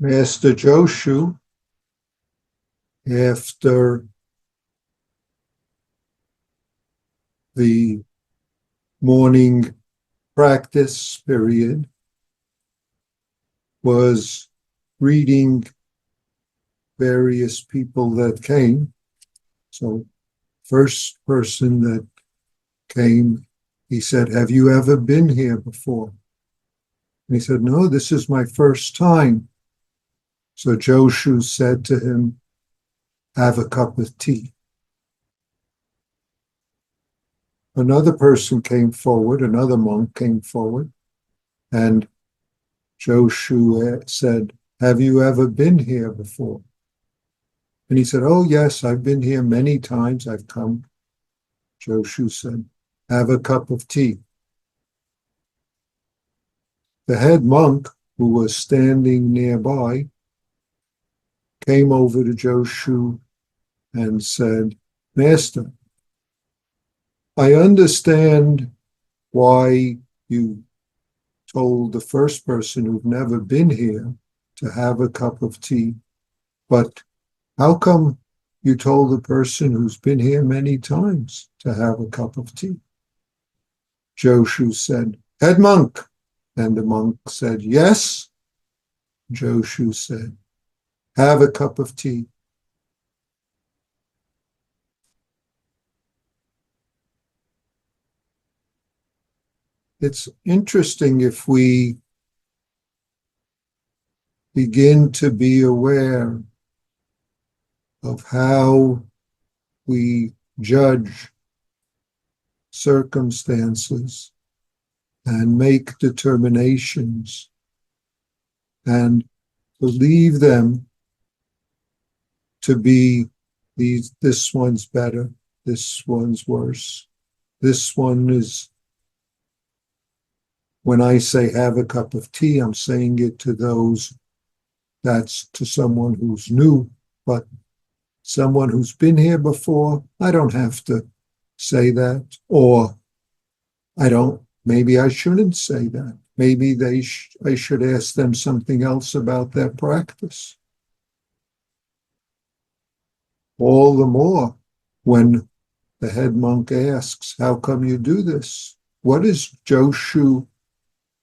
Master Joshu, after the morning practice period, was reading various people that came. So, first person that came, he said, "Have you ever been here before?" And he said, "No, this is my first time." So Joshu said to him, "Have a cup of tea." Another person came forward, another monk came forward, and Joshu said, "Have you ever been here before?" And he said, "Oh, yes, I've been here many times. I've come." Joshu said, "Have a cup of tea." The head monk, who was standing nearby, came over to Joshu and said, "Master, I understand why you told the first person who'd never been here to have a cup of tea, but how come you told the person who's been here many times to have a cup of tea?" Joshu said, "Head monk." And the monk said, "Yes." Joshu said, "Have a cup of tea." It's interesting if we begin to be aware of how we judge circumstances and make determinations and believe them to be this one's better, this one's worse. This one is, when I say have a cup of tea, I'm saying it to that's to someone who's new, but someone who's been here before, I don't have to say that, or maybe I shouldn't say that. Maybe I should ask them something else about their practice. All the more when the head monk asks, "How come you do this?" What is Joshu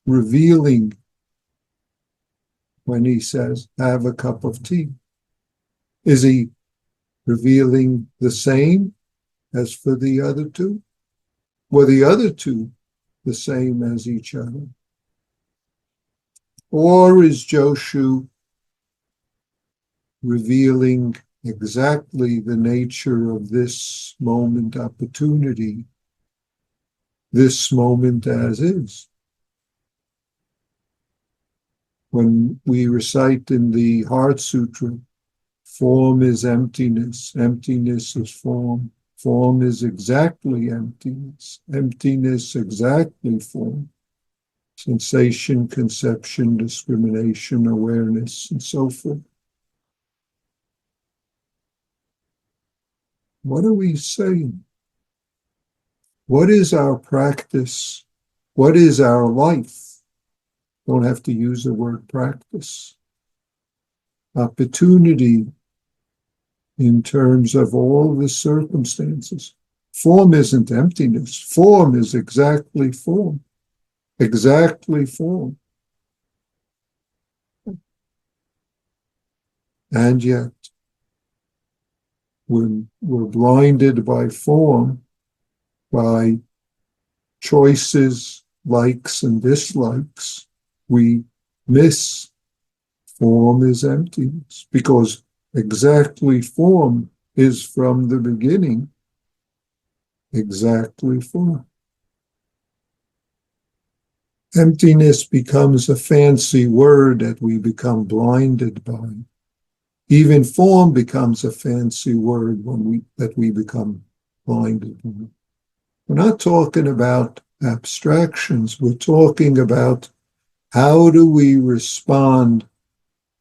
revealing when he says, "Have a cup of tea"? Is he revealing the same as for the other two? Were the other two the same as each other? Or is Joshu revealing exactly the nature of this moment opportunity, this moment as is? When we recite in the Heart Sutra, form is emptiness, emptiness is form, form is exactly emptiness, emptiness exactly form, sensation, conception, discrimination, awareness, and so forth. What are we saying? What is our practice? What is our life? Don't have to use the word practice. Opportunity in terms of all the circumstances. Form isn't emptiness. Form is exactly form. Exactly form. And yet, when we're blinded by form, by choices, likes and dislikes, we miss form is emptiness, because exactly form is from the beginning exactly form. Emptiness becomes a fancy word that we become blinded by. Even form becomes a fancy word that we become blinded by. We're not talking about abstractions. We're talking about how do we respond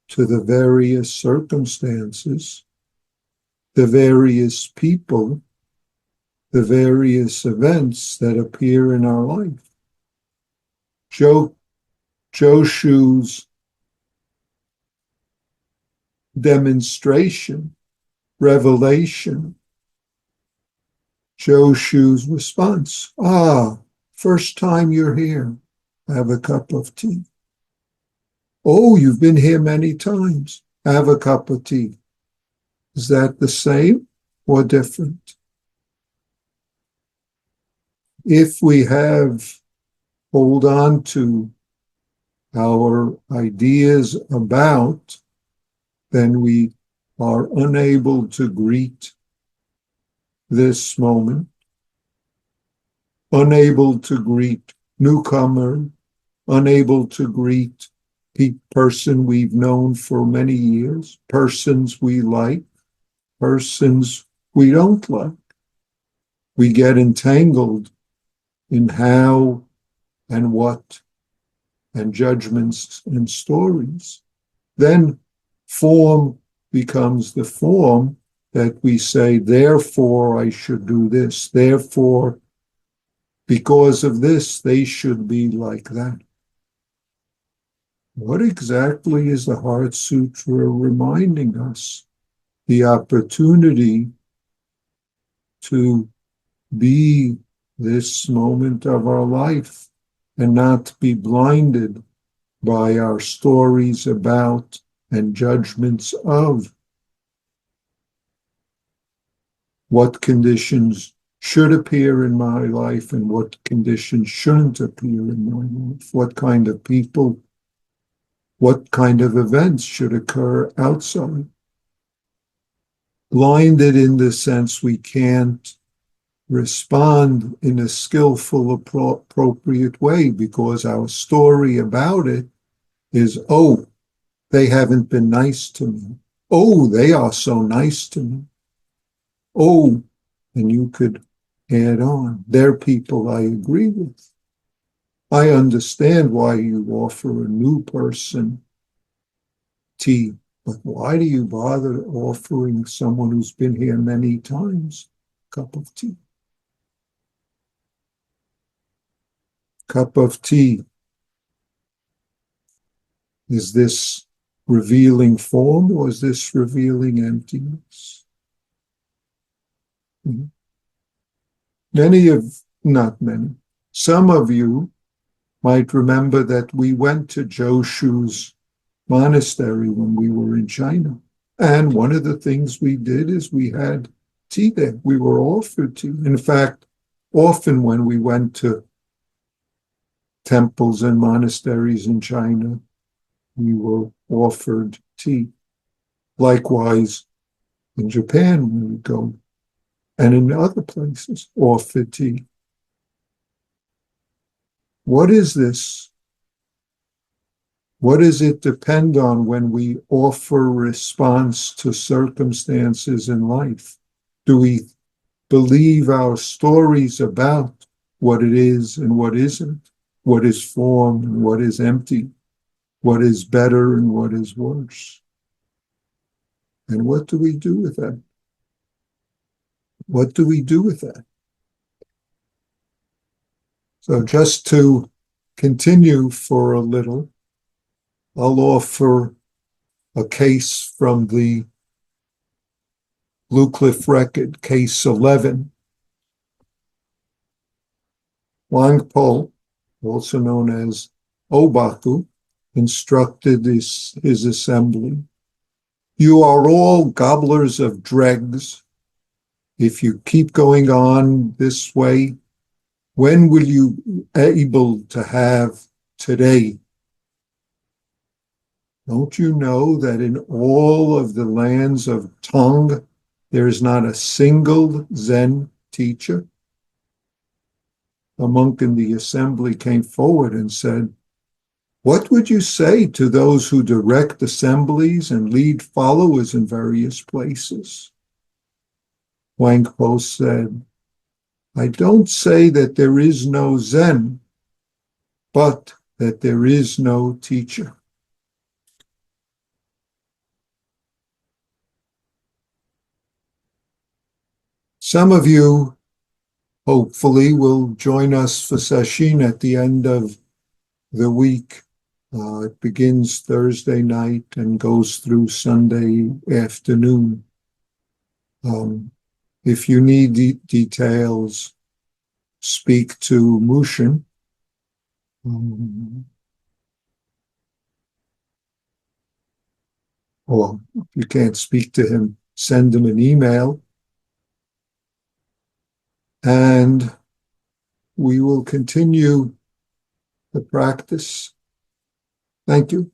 to the various circumstances, the various people, the various events that appear in our life. Joshu's demonstration, revelation. Joshu's response, first time you're here, have a cup of tea. Oh, you've been here many times, have a cup of tea. Is that the same or different? If we hold on to our ideas about, then we are unable to greet this moment, unable to greet newcomer, unable to greet person we've known for many years, persons we like, persons we don't like. We get entangled in how and what and judgments and stories. Then form becomes the form that we say, therefore I should do this, therefore because of this they should be like that. What exactly is the Heart Sutra reminding us? The opportunity to be this moment of our life and not be blinded by our stories about and judgments of what conditions should appear in my life and what conditions shouldn't appear in my life, what kind of people, what kind of events should occur outside. Blinded in the sense we can't respond in a skillful, appropriate way because our story about it is, oh, they haven't been nice to me. Oh, they are so nice to me. Oh, and you could add on. They're people I agree with. I understand why you offer a new person tea, but why do you bother offering someone who's been here many times a cup of tea? Cup of tea. Is this revealing form or is this revealing emptiness? Not many, some of you might remember that we went to Joshu's monastery when we were in China. And one of the things we did is we had tea there. We were offered tea. In fact, often when we went to temples and monasteries in China, we were offered tea. Likewise, in Japan, when we go, and in other places, offered tea. What is this? What does it depend on when we offer response to circumstances in life? Do we believe our stories about what it is and what isn't, what is form and what is empty, what is better and what is worse? And what do we do with that? What do we do with that? So just to continue for a little, I'll offer a case from the Blue Cliff record, case 11. Wangpo, also known as Obaku, instructed his assembly, "You are all gobblers of dregs. If you keep going on this way, when will you be able to have today? Don't you know that in all of the lands of Tong, there is not a single Zen teacher?" A monk in the assembly came forward and said, "What would you say to those who direct assemblies and lead followers in various places?" Wang Po said, "I don't say that there is no Zen, but that there is no teacher." Some of you, hopefully, will join us for sesshin at the end of the week It begins Thursday night and goes through Sunday afternoon. If you need details, speak to Mushin. Or if you can't speak to him, send him an email. And we will continue the practice. Thank you.